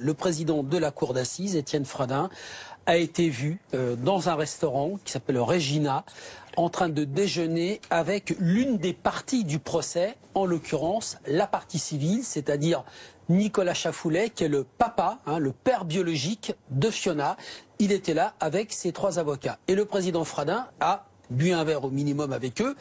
Le président de la cour d'assises, Étienne Fradin, a été vu dans un restaurant qui s'appelle Regina, en train de déjeuner avec l'une des parties du procès, en l'occurrence la partie civile, c'est-à-dire Nicolas Chafoulet, qui est le papa, le père biologique de Fiona. Il était là avec ses 3 avocats. Et le président Fradin a bu un verre au minimum avec eux.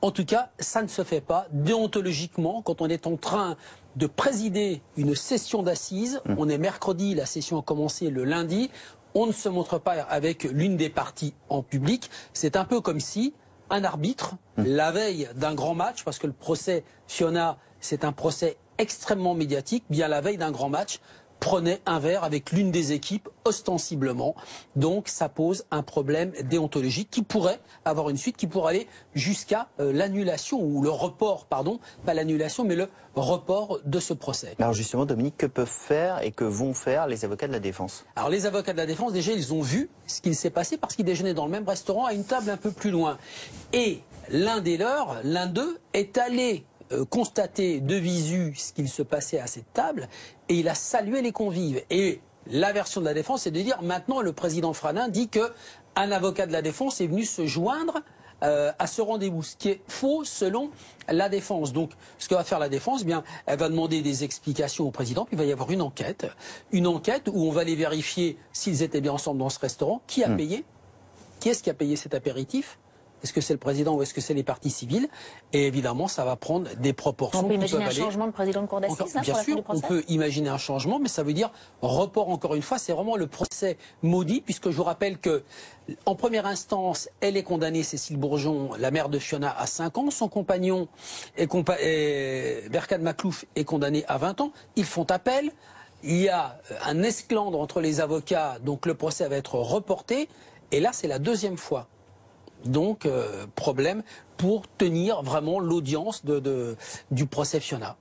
En tout cas, ça ne se fait pas déontologiquement quand on est en train de présider une session d'assises. On est mercredi, la session a commencé le lundi. On ne se montre pas avec l'une des parties en public. C'est un peu comme si un arbitre, la veille d'un grand match, parce que le procès Fiona, c'est un procès extrêmement médiatique, bien la veille d'un grand match, prenait un verre avec l'une des équipes, ostensiblement. Donc ça pose un problème déontologique qui pourrait avoir une suite, qui pourrait aller jusqu'à l'annulation, ou le report, pardon, pas l'annulation, mais le report de ce procès. Alors justement, Dominique, que peuvent faire et que vont faire les avocats de la défense? Alors les avocats de la défense, déjà, ils ont vu ce qu'il s'est passé parce qu'ils déjeunaient dans le même restaurant à une table un peu plus loin. Et l'un d'eux, est allé constater de visu ce qu'il se passait à cette table et il a salué les convives. Et la version de la défense, c'est de dire maintenant le président Fradin dit que un avocat de la défense est venu se joindre à ce rendez-vous, ce qui est faux selon la défense. Donc, ce que va faire la défense, eh bien, elle va demander des explications au président, puis il va y avoir une enquête où on va aller vérifier s'ils étaient bien ensemble dans ce restaurant, qui a payé, qui est-ce qui a payé cet apéritif. Est-ce que c'est le président ou est-ce que c'est les parties civiles? Et évidemment, ça va prendre des proportions. On peut imaginer un changement de président de cour d'assises Bien sûr, on peut imaginer un changement, mais ça veut dire report encore une fois. C'est vraiment le procès maudit, puisque je vous rappelle que en première instance, elle est condamnée, Cécile Bourgeon, la mère de Fiona, à 5 ans. Son compagnon, Berkane Maklouf, est condamné à 20 ans. Ils font appel. Il y a un esclandre entre les avocats, donc le procès va être reporté. Et là, c'est la 2e fois. Donc, problème pour tenir vraiment l'audience du procès Fiona.